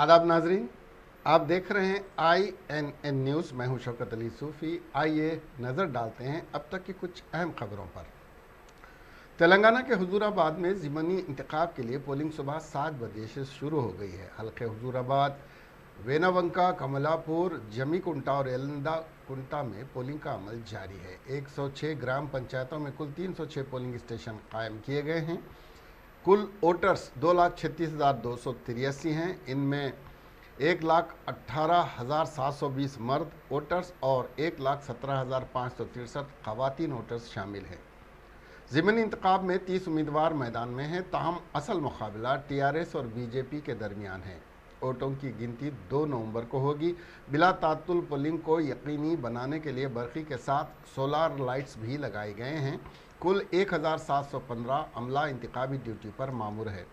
आदाब नाजरीन, आप देख रहे हैं INN न्यूज़। मैं हूं शौकत अली सूफ़ी। आइए नज़र डालते हैं अब तक की कुछ अहम खबरों पर। तेलंगाना के हुजूराबाद में ज़िमनी इंतखाब के लिए पोलिंग सुबह 7 बजे से शुरू हो गई है। हल्के हुजूराबाद, वेनावंका, कमलापुर, जमीकुंटा और एलंदा कुंटा में पोलिंग का अमल जारी है। 106 ग्राम पंचायतों में कुल 306 पोलिंग स्टेशन कायम किए गए हैं। कुल वोटर्स 2,36,283 हैं। इनमें 1,18,720 मर्द वोटर्स और 1,17,563 खवातीन वोटर्स शामिल हैं। ज़िमनी इंतखाब में 30 उम्मीदवार मैदान में हैं, ताहम असल मुकाबला TRS और BJP के दरमियान है। वोटों की गिनती 2 नवंबर को होगी। बिला तातुल पोलिंग को यकीनी बनाने के लिए बरक़ी के साथ सोलार लाइट्स भी लगाए गए हैं। कुल 1,715 अमला इंतखाबी ड्यूटी पर मामूर है।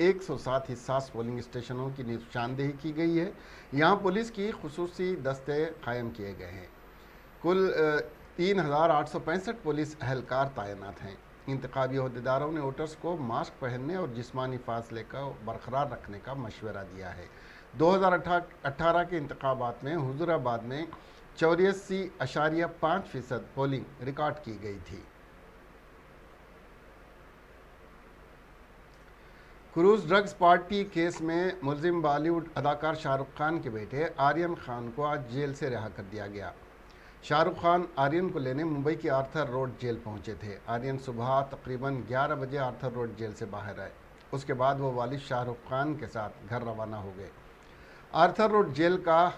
107 हिस्सास पोलिंग स्टेशनों की निशानदेही की गई है। यहाँ पुलिस की खुसूसी दस्ते कायम किए गए हैं। कुल 3,865 पुलिस एहलकार तैनात हैं। इंतखाबी अहदेदारों ने वोटर्स को मास्क पहनने और जिस्मानी फासले को बरकरार रखने का मशवरा दिया है। 2018 के इंतखाबात में हुजूराबाद में 84.5% पोलिंग रिकॉर्ड की गई थी। क्रूज ड्रग्स पार्टी केस में मुलजिम बॉलीवुड अदाकार शाहरुख खान के बेटे आर्यन खान को आज जेल से रिहा कर दिया गया। शाहरुख खान आर्यन को लेने मुंबई की आर्थर रोड जेल पहुंचे थे। आर्यन सुबह तकरीबन 11 बजे आर्थर रोड जेल से बाहर आए। उसके बाद वो वालिद शाहरुख खान के साथ घर रवाना हो गए। आर्थर रोड जेल का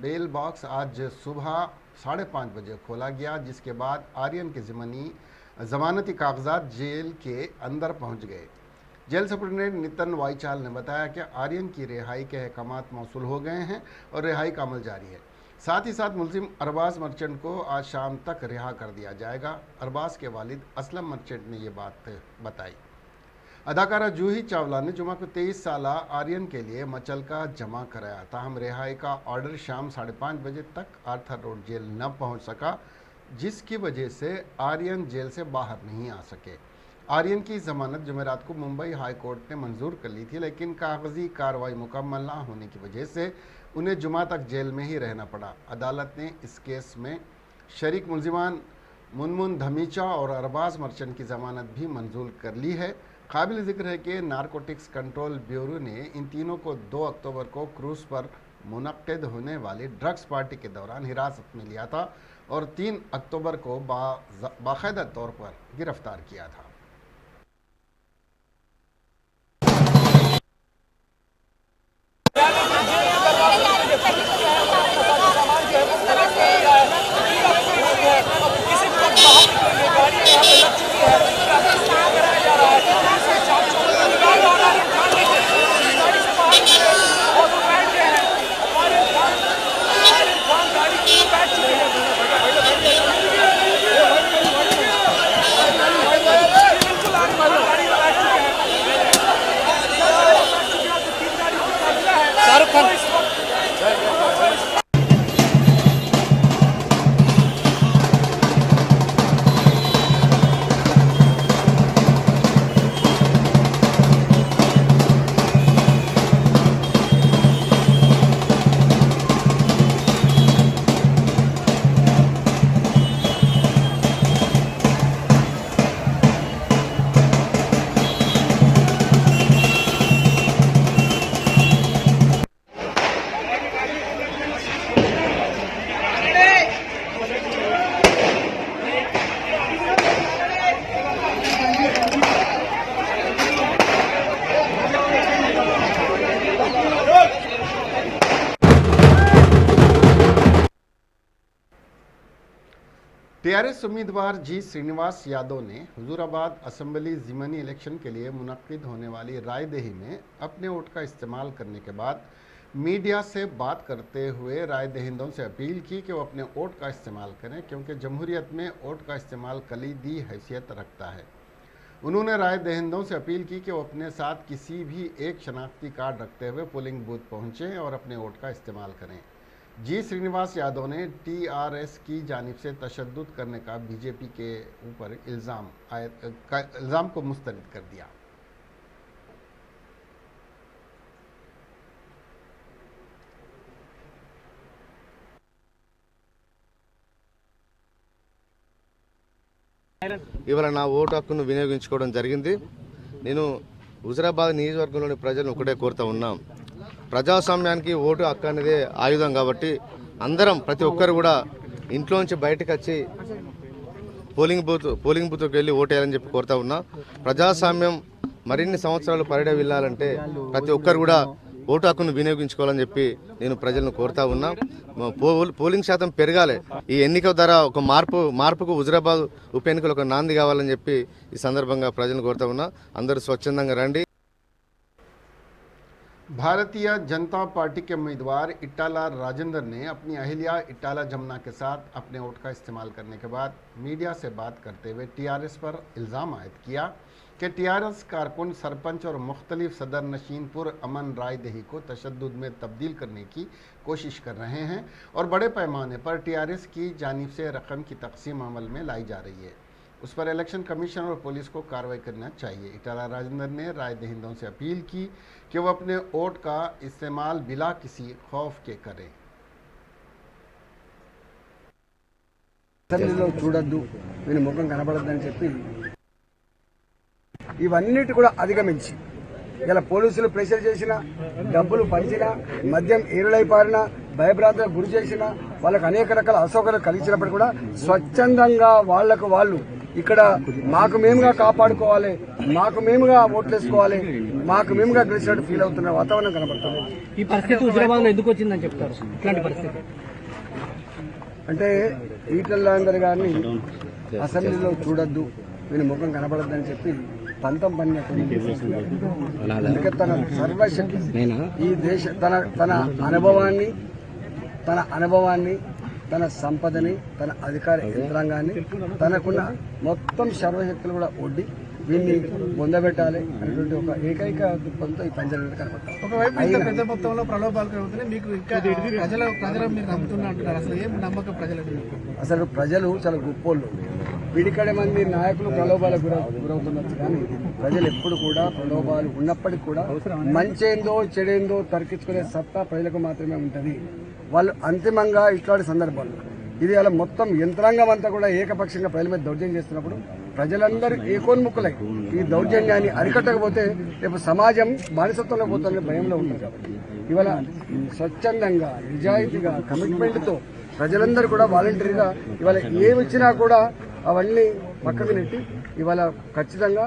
बेल बॉक्स आज सुबह 5:30 बजे खोला गया, जिसके बाद आर्यन के जमानती कागजात जेल के अंदर पहुंच गए। जेल सुपरिटेंडेंट नितिन वाईचाल ने बताया कि आर्यन की रिहाई के अहकामात मौसूल हो गए हैं और रिहाई का अमल जारी है। साथ ही साथ मुलजिम अरबाज मर्चेंट को आज शाम तक रिहा कर दिया जाएगा। अरबाज के वालिद असलम मर्चेंट ने ये बात बताई। अदाकारा जूही चावला ने जुमा को 23 साल आर्यन के लिए मचलका जमा कराया, ताहम रिहाई का ऑर्डर शाम 5:30 बजे तक आर्थर रोड जेल न पहुंच सका, जिसकी वजह से आर्यन जेल से बाहर नहीं आ सके। आर्यन की जमानत जुमेरात को मुंबई हाई कोर्ट ने मंजूर कर ली थी, लेकिन कागजी कार्रवाई मुकम्मल ना होने की वजह से उन्हें जुमा तक जेल में ही रहना पड़ा। अदालत ने इस केस में शरीक मुलजिमान मुनमुन धमीचा और अरबाज मर्चेंट की जमानत भी मंजूर कर ली है। काबिल जिक्र है कि नारकोटिक्स कंट्रोल ब्यूरो ने इन तीनों को 2 अक्टूबर को क्रूज पर मुनक्किद होने वाली ड्रग्स पार्टी के दौरान हिरासत में लिया था और 3 अक्टूबर को बाकायदा तौर पर गिरफ्तार किया था। TRS उम्मीदवार जी श्रीनिवास यादव ने हुजूराबाद असेंबली ज़िमनी इलेक्शन के लिए मुनक्किद होने वाली रायदही में अपने वोट का इस्तेमाल करने के बाद मीडिया से बात करते हुए राय दहिंदों से अपील की कि वो अपने वोट का इस्तेमाल करें, क्योंकि जमहूरियत में वोट का इस्तेमाल कलीदी हैसियत रखता है। उन्होंने राय दहिंदों से अपील की कि वो अपने साथ किसी भी एक शनाख्ती कार्ड रखते हुए पोलिंग बूथ पहुँचें और अपने वोट का इस्तेमाल करें। जी श्रीनिवास यादव ने TRS की जानिब से तशद्दुद करने का BJP के ऊपर इल्ज़ाम को मुस्तरद कर दिया। ఇవాళ నా ఓటు హక్కును వినియోగించుకోవడం జరిగింది. నేను హుజురాబాద్ నియోజకవర్గంలోని ప్రజలను ఒకటే కోరుతా ఉన్నాం. ప్రజాస్వామ్యానికి ఓటు హక్కు అనేది ఆయుధం కాబట్టి అందరం ప్రతి ఒక్కరు కూడా ఇంట్లోంచి బయటకు వచ్చి పోలింగ్ బూత్కి వెళ్ళి ఓటేయాలని చెప్పి కోరుతా ఉన్నా. ప్రజాస్వామ్యం మరిన్ని సంవత్సరాలు పరిడవిల్లాలంటే ప్రతి ఒక్కరు కూడా ఓటు హక్కును వినియోగించుకోవాలని చెప్పి నేను ప్రజలను కోరుతా ఉన్నా. పోలింగ్ శాతం పెరగాలి. ఈ ఎన్నిక ద్వారా ఒక మార్పుకు హుజురాబాద్ ఉప ఎన్నికలు ఒక నాంది కావాలని చెప్పి ఈ సందర్భంగా ప్రజలను కోరుతా ఉన్నా. అందరూ స్వచ్ఛందంగా రండి. भारतीय जनता पार्टी के उम्मीदवार इटाला राजेंद्र ने अपनी अहिल्या इटाला जमुना के साथ अपने वोट का इस्तेमाल करने के बाद मीडिया से बात करते हुए टीआरएस पर इल्ज़ाम आयद किया कि टीआरएस कारकुन सरपंच और मुख्तलिफ सदर नशीनपुर अमन रायदही को तशद्दुद में तब्दील करने की कोशिश कर रहे हैं और बड़े पैमाने पर टीआरएस की जानिब से रकम की तकसीम अमल में लाई जा रही है। उस पर इलेक्शन कमीशन और पुलिस को कार्रवाई करना चाहिए। इटाला राजेंद्र ने रायदहिंदों से अपील की कि वो अपने वोट का इस्तेमाल बिला किसी खौफ के करें। చూడొద్దు, వీని ముఖం కనబడద్దని చెప్పి ఇవన్నిటి కూడా అధిగమించి ఇలా పోలీసులు ప్రెషర్ చేసినా, డబ్బులు పంచినా, మద్యం ఏరులై పారినా, భయభ్రాంతులకు గురి చేసినా, వాళ్ళకు అనేక రకాల అసౌకర్యాలు కలిగించినప్పుడు కూడా స్వచ్ఛందంగా వాళ్లకు వాళ్ళు ఇక్కడ మాకు మేముగా కాపాడుకోవాలి, మాకు మేముగా ఓట్లేసుకోవాలి, మాకు మేముగా గెలిచినట్టు ఫీల్ అవుతున్న వాతావరణం కనబడుతుంది. ఈ పరిస్థితి హుజురాబాద్లో ఎందుకు వచ్చిందని చెప్తారు? ఇట్లాంటి పరిస్థితి అంటే ఈటల గారిని అసెంబ్లీలో చూడొద్దు, వీని ముఖం కనబడద్దని చెప్పి పంతం పన్నట్టు అందుకే తన సర్వశక్తి ఈ దేశ తన అనుభవాన్ని తన సంపదని, తన అధికార యంత్రాంగాన్ని, తనకున్న మొత్తం సర్వశక్తులు కూడా ఒడ్డి వీన్ని పొందబెట్టాలి అనేటువంటి ఒక ఏకైక దృక్పథంతో ఈ పంచాయతీ కనబడతాం. ఒకవైపు పెద్ద మొత్తంలో ప్రలోభాలు కలుగుతున్నాయి, మీకు ఇంకా ప్రజలు మీరు నమ్ముతున్నా అంటున్నారు. అసలు ఏం నమ్మకం ప్రజలు? అసలు ప్రజలు చాలా గొప్పోళ్ళు. వీడికడే మంది నాయకులు ప్రలోభాలకు గురవుతున్నారు, కానీ ప్రజలు ఎప్పుడు కూడా ప్రలోభాలు ఉన్నప్పటికీ కూడా మంచేందో చెడేందో తర్కించుకునే సత్తా ప్రజలకు మాత్రమే ఉంటుంది. వాళ్ళు అంతిమంగా ఇట్లాంటి సందర్భాలు ఇది అలా మొత్తం యంత్రాంగం అంతా కూడా ఏకపక్షంగా ప్రజల మీద దౌర్జన్యం చేస్తున్నప్పుడు ప్రజలందరూ ఏకోన్ముఖులై ఈ దౌర్జన్యాన్ని అరికట్టకపోతే రేపు సమాజం బానిసత్వంలో పోతున్న భయంలో ఉంటుంది. కాబట్టి ఇవాళ స్వచ్ఛందంగా, నిజాయితీగా, కమిట్మెంట్తో ప్రజలందరూ కూడా వాలంటరీగా ఇవాళ ఏమి ఇచ్చినా కూడా అవన్నీ పక్కకు నెట్టి ఇవాళ ఖచ్చితంగా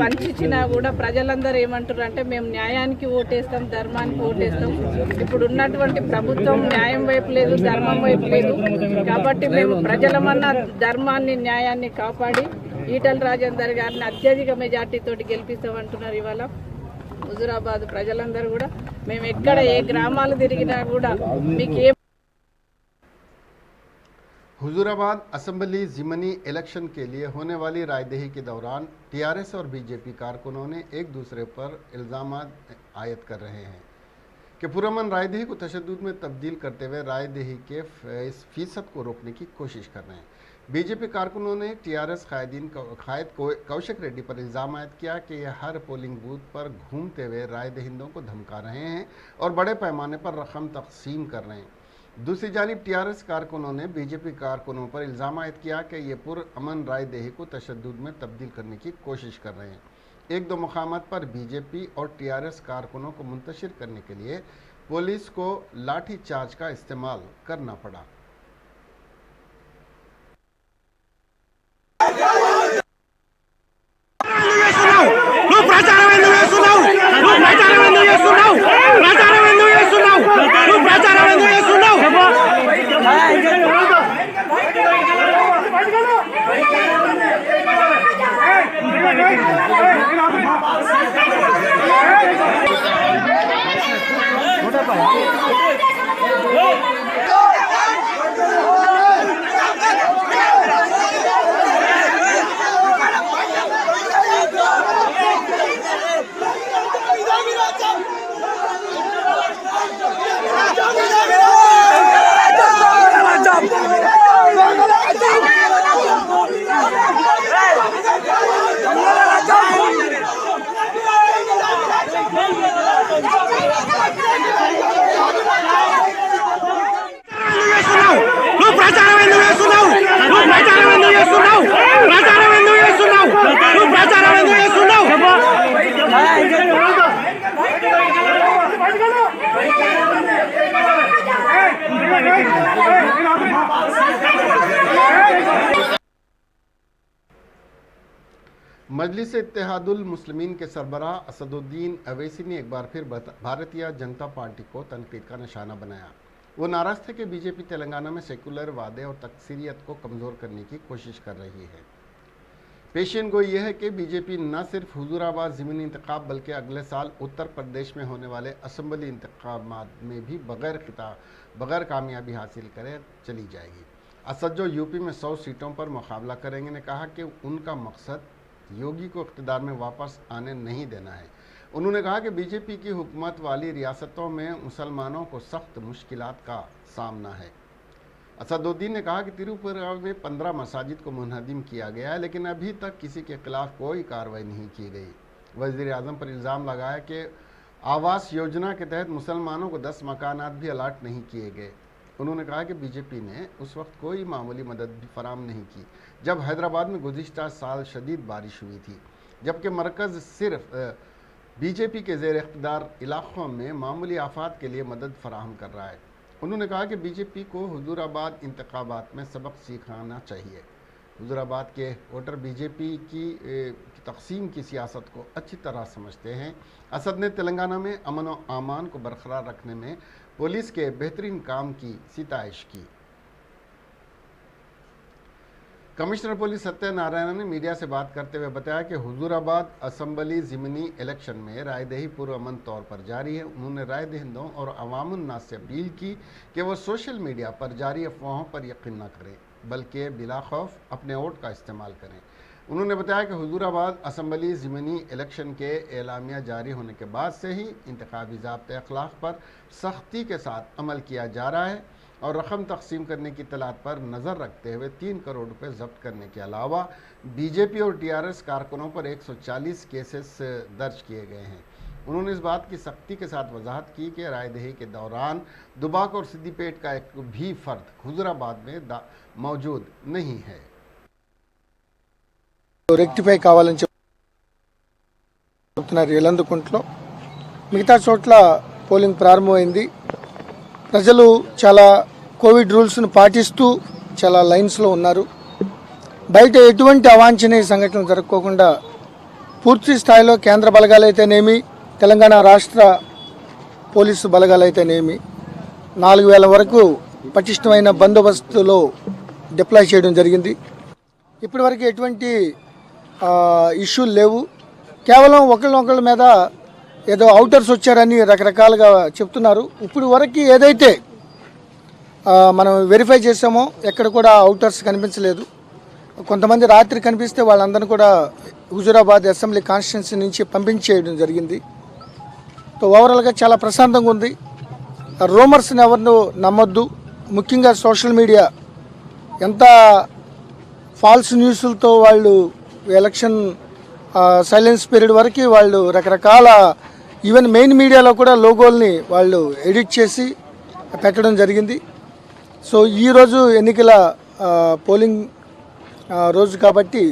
పంచిచ్చినా కూడా ప్రజలందరూ ఏమంటారు అంటే మేము న్యాయానికి ఓటేస్తాం, ధర్మానికి ఓటేస్తాం. ఇప్పుడు ఉన్నటువంటి ప్రభుత్వం న్యాయం వైపు లేదు, ధర్మం వైపు లేదు. కాబట్టి మేము ప్రజలమన్న ధర్మాన్ని, న్యాయాన్ని కాపాడి ఈటల రాజేందర్ గారిని అత్యధిక మెజార్టీతోటి గెలిపిస్తామంటున్నారు. ఇవాళ హుజురాబాద్ ప్రజలందరూ కూడా మేము ఎక్కడ ఏ గ్రామాలు తిరిగినా కూడా మీకు ఏ हुजूराबाद असेंबली ज़िमनी इलेक्शन के लिए होने वाली रायदही के दौरान टीआरएस और बीजेपी कारकुनों ने एक दूसरे पर इल्ज़ाम आयद कर रहे हैं कि पुरअमन रायदही को तशद्दुद में तब्दील करते हुए रायदही के फीसद को रोकने की कोशिश कर रहे हैं। बीजेपी कारकुनों ने टीआरएस कायद कौशिक रेड्डी पर इल्ज़ाम आयद किया कि ये हर पोलिंग बूथ पर घूमते हुए रायदहिंदों को धमका रहे हैं और बड़े पैमाने पर रकम तकसीम कर रहे हैं। दूसरी जानिब टीआरएस कारकुनों ने बीजेपी कारकुनों पर इल्ज़ाम आयद किया कि ये पुरअमन रायदही को तशद्दुद में तब्दील करने की कोशिश कर रहे हैं। एक दो मकामात पर बीजेपी और टीआरएस कारकुनों को मुंतशिर करने के लिए पुलिस को लाठी चार्ज का इस्तेमाल करना पड़ा। मजलिस इत्तेहादुल मुस्लिमीन के सरबराह असदुद्दीन अवैसी ने एक बार फिर भारतीय जनता पार्टी को तनकीद का निशाना बनाया। वो नाराज थे कि बीजेपी तेलंगाना में सेकुलर वादे और तकसीरियत को कमज़ोर करने की कोशिश कर रही है। पेशियन गो ये है कि बीजेपी न सिर्फ हुजूराबाद ज़मीनी इंतखाब बल्कि अगले साल उत्तर प्रदेश में होने वाले असम्बली इंतखाबात में भी बगैर कामयाबी हासिल करे चली जाएगी। असद जो यूपी में 100 सीटों पर मुकाबला करेंगे ने कहा कि उनका मकसद योगी को इक़्तिदार में वापस आने नहीं देना है। उन्होंने कहा कि बीजेपी की हुकूमत वाली रियासतों में मुसलमानों को सख्त मुश्किलात का सामना है। असदुद्दीन ने कहा कि तिरुपुरा में 15 मसाजिद को मुनहदिम किया गया है, लेकिन अभी तक किसी के खिलाफ कोई कार्रवाई नहीं की गई। वज़ीर आज़म पर इल्ज़ाम लगाया कि आवास योजना के तहत मुसलमानों को 10 मकानात भी अलाट नहीं किए गए। उन्होंने कहा कि बीजेपी ने उस वक्त कोई मामूली मदद भी फराम नहीं की जब हैदराबाद में गुज़िश्ता साल शदीद बारिश हुई थी, जबकि मरकज़ सिर्फ बीजेपी के ज़ेर इक़्तिदार इलाक़ों में मामूली आफात के लिए मदद फराहम कर रहा है। उन्होंने कहा कि बीजेपी को हुजूराबाद इंतखाबात में सबक सिखाना चाहिए। हुजूराबाद के वोटर बीजेपी की तक़सीम की सियासत को अच्छी तरह समझते हैं। असद ने तेलंगाना में अमन व अमान को बरकरार रखने में पुलिस के बेहतरीन काम की सिताइश की। कमिश्नर पुलिस सत्यनारायण ने मीडिया से बात करते हुए बताया कि हुजूराबाद असम्बली ज़िमनी इलेक्शन में रायदही पुरअमन तौर पर जारी है। उन्होंने राय दहिंदों और अवामुन्नास से अपील की कि वो सोशल मीडिया पर जारी अफवाहों पर यकीन न करें, बल्कि बिला खौफ अपने वोट का इस्तेमाल करें। उन्होंने बताया कि हुजूराबाद असम्बली ज़िमनी इलेक्शन के एलामिया जारी होने के बाद से ही इंतखाबी ज़ाब्ते अखलाक पर सख्ती के साथ अमल किया जा रहा है और रकम तकसीम करने की तलात पर नज़र रखते हुए 3 करोड़ रुपए जब्त करने के अलावा बीजेपी और टीआरएस कारकुनों पर 140 केसेस दर्ज किए गए हैं। उन्होंने इस बात की सख्ती के साथ वजाहत की कि रायदही के दौरान दुबाक और सिद्दीपेट का एक भी फ़र्द हुजूराबाद में मौजूद नहीं है। రెక్టిఫై కావాలని చెప్తున్నారు ఎలందుకుంటలో. మిగతా చోట్ల పోలింగ్ ప్రారంభమైంది. ప్రజలు చాలా కోవిడ్ రూల్స్ను పాటిస్తూ చాలా లైన్స్లో ఉన్నారు. బయట ఎటువంటి అవాంఛనీయ సంఘటనలు జరగకోకుండా పూర్తి స్థాయిలో కేంద్ర బలగాలైతేనేమి, తెలంగాణ రాష్ట్ర పోలీసు బలగాలైతేనేమి 4000 వరకు పటిష్టమైన బందోబస్తులో డిప్లాయ్ చేయడం జరిగింది. ఇప్పటివరకు ఎటువంటి ఇష్యూలు లేవు. కేవలం ఒకళ్ళ మీద ఏదో అవుటర్స్ వచ్చారని రకరకాలుగా చెప్తున్నారు. ఇప్పుడు వరకు ఏదైతే మనం వెరిఫై చేసామో ఎక్కడ కూడా అవుటర్స్ కనిపించలేదు. కొంతమంది రాత్రి కనిపిస్తే వాళ్ళందరినీ కూడా హుజూరాబాద్ అసెంబ్లీ కాన్స్టిట్యున్సీ నుంచి పంపించేయడం జరిగింది. సో ఓవరాల్గా చాలా ప్రశాంతంగా ఉంది. రూమర్స్ని ఎవరినూ నమ్మొద్దు. ముఖ్యంగా సోషల్ మీడియా ఎంత ఫాల్స్ న్యూస్లతో వాళ్ళు ఎలక్షన్ సైలెన్స్ పీరియడ్ వరకు వాళ్ళు రకరకాల ఈవెన్ మెయిన్ మీడియాలో కూడా లోగోల్ని వాళ్ళు ఎడిట్ చేసి పెట్టడం జరిగింది. సో ఈరోజు ఎన్నికల పోలింగ్ రోజు కాబట్టి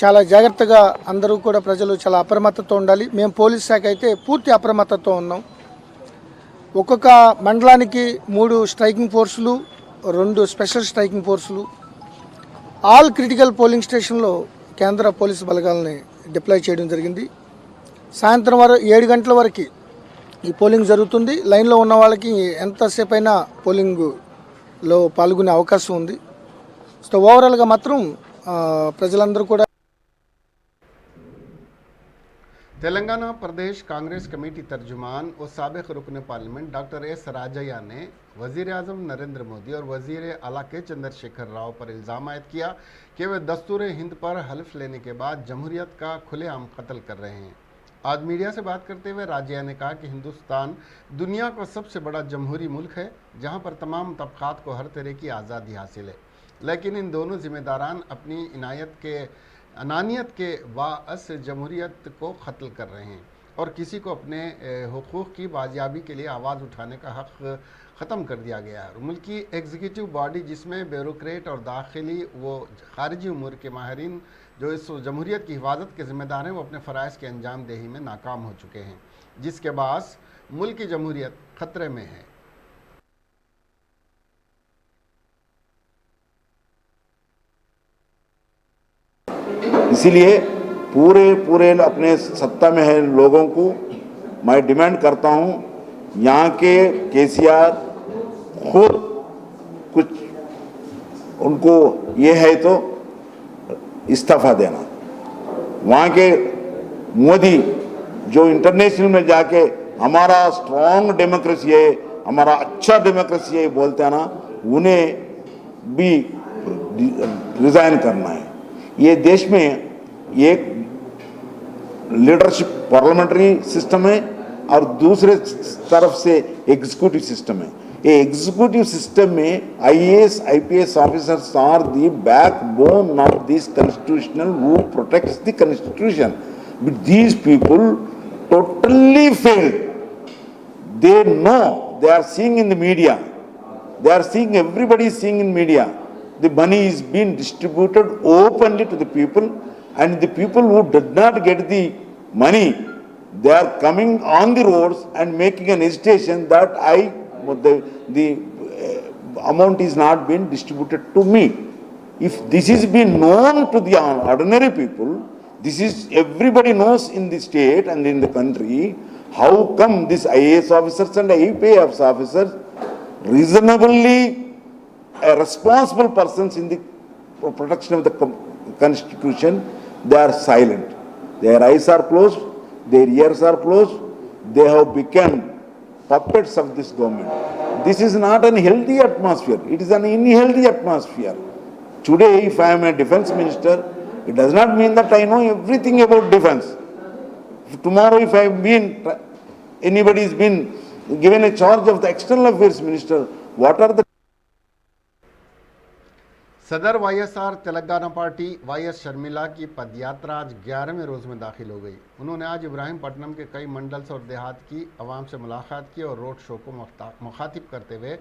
చాలా జాగ్రత్తగా అందరూ కూడా ప్రజలు చాలా అప్రమత్తతో ఉండాలి. మేము పోలీస్ శాఖ అయితే పూర్తి అప్రమత్తతో ఉన్నాం. ఒక్కొక్క మండలానికి 3 స్ట్రైకింగ్ ఫోర్సులు, 2 స్పెషల్ స్ట్రైకింగ్ ఫోర్సులు, ఆల్ క్రిటికల్ పోలింగ్ స్టేషన్లో కేంద్ర పోలీసు బలగాలని డిప్లాయ్ చేయడం జరిగింది. సాయంత్రం 7 గంటల వరకు ఈ పోలింగ్ జరుగుతుంది. లైన్లో ఉన్న వాళ్ళకి ఎంతసేపు అయినా పోలింగ్లో పాల్గొనే అవకాశం ఉంది. సో ఓవరాల్గా మాత్రం ప్రజలందరూ కూడా. तेलंगाना प्रदेश कांग्रेस कमेटी तर्जुमान और साबिक रुकन पार्लियामेंट डॉक्टर एस राजैया ने वज़ीर आज़म नरेंद्र मोदी और वज़ीर आला के चंद्रशेखर राव पर इल्ज़ाम आयद किया कि वे दस्तूर हिंद पर हल्फ लेने के बाद जमहूरियत का खुलेआम कत्ल कर रहे हैं। आज मीडिया से बात करते हुए राजैया ने कहा कि हिंदुस्तान दुनिया का सबसे बड़ा जमहूरी मुल्क है जहाँ पर तमाम तबक़ात को हर तरह की आज़ादी हासिल है, लेकिन इन दोनों जिम्मेदारान अपनी अनानियत के बाअस जमहूरियत को ख़त्ल कर रहे हैं और किसी को अपने हुकूक़ की बाजियाबी के लिए आवाज़ उठाने का हक़ ख़त्म कर दिया गया है। मुल्क की एग्जीक्यूटिव बॉडी जिसमें ब्यूरोक्रेट और दाखिली व ख़ारिजी उमूर के माहिरीन जो इस जमहूरियत की हिफाजत के ज़िम्मेदार हैं, वो अपने फ़राइज़ की अंजाम दही में नाकाम हो चुके हैं, जिसके बाअस मुल्क की जमहूरियत ख़तरे में है। इसीलिए पूरे अपने सत्ता में है लोगों को मैं डिमांड करता हूं, यहाँ के केसीआर खुद कुछ उनको ये है तो इस्तीफा देना। वहाँ के मोदी जो इंटरनेशनल में जाके हमारा स्ट्रॉन्ग डेमोक्रेसी है, हमारा अच्छा डेमोक्रेसी है बोलते हैं ना, उन्हें भी रिजाइन करना है। ये देश में एक लीडरशिप पार्लियामेंट्री सिस्टम है और दूसरे तरफ से एग्जीक्यूटिव सिस्टम है। ये एग्जीक्यूटिव सिस्टम में IAS IPS officers are the backbone of this constitutional who protects the constitution, but these people totally failed. They know, they are seeing in the media, they are seeing, everybody is seeing in media, the money is being distributed openly to the people, and the people who did not get the money, they are coming on the roads and making an agitation that the amount is not being distributed to me. If this is being known to the ordinary people, this is everybody knows in the state and in the country, how come these IAS officers and IPS officers, reasonably responsible persons in the protection of the constitution, they are silent. Their eyes are closed, their ears are closed, they have become puppets of this government. This is not an healthy atmosphere, it is an unhealthy atmosphere. Today, if I am a defense minister, it does not mean that I know everything about defense. Tomorrow, if anybody has been given a charge of the external affairs minister, what are the सदर YSR Telangana party YS Sharmila की पदयात्रा आज 11वें रोज में दाखिल हो गई। उन्होंने आज इब्राहिमपट्टनम के कई मंडल्स और देहात की आवाम से मुलाकात की और रोड शो को मुखातिब करते हुए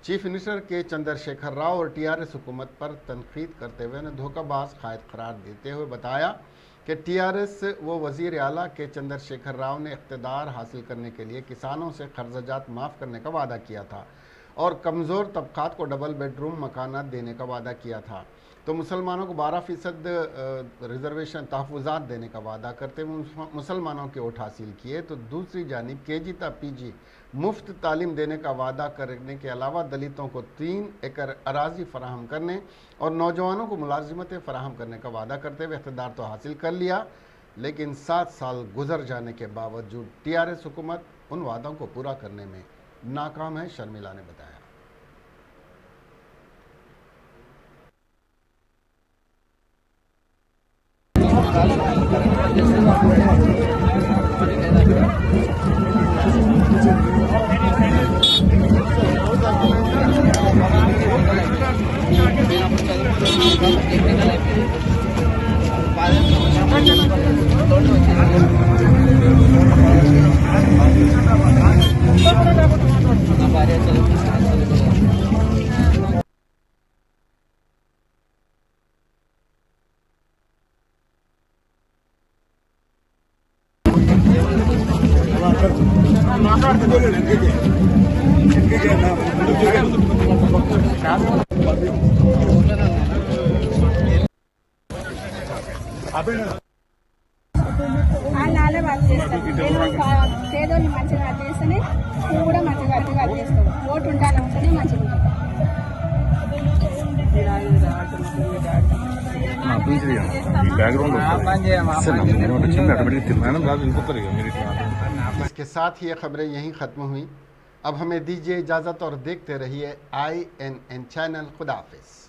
चीफ मिनिस्टर के चंद्रशेखर राव और टीआरएस हुकूमत पर तनकीद करते हुए उन्हें धोखाबाज कायद करार देते हुए बताया कि टीआरएस व वजीर आला के चंद्रशेखर राव ने इख्तिदार हासिल करने के लिए किसानों से कर्जात माफ़ करने का वादा किया था और कमज़ोर तबकात को डबल बेडरूम मकानात देने का वादा किया था, तो मुसलमानों को 12% रिजर्वेशन तहफ़्फ़ुज़ात देने का वादा करते हुए मुसलमानों के वोट हासिल किए, तो दूसरी जानिब केजी ता पीजी मुफ्त तालीम देने का वादा करने के अलावा दलितों को 3 एकड़ अराजी फराहम करने और नौजवानों को मुलाजिमतें फराहम करने का वादा करते हुए इख्तिदार तो हासिल कर लिया, लेकिन 7 साल गुजर जाने के बावजूद टीआरएस हुकूमत उन वादों को पूरा करने में नाकाम है, शर्मिला ने बताया। నాలే వాళ్ళు చేస్తారు. పేదోళ్ళు మంచిగా చేస్తేనే నువ్వు కూడా మంచిగా చేస్తావు. ఓటు ఉండాలంటేనే మంచిగా ఉంటుంది. इसके साथ ही ये खबरें यहीं ख़त्म हुई। अब हमें दीजिए इजाज़त और देखते रहिए INN चैनल। खुदा हाफिज़।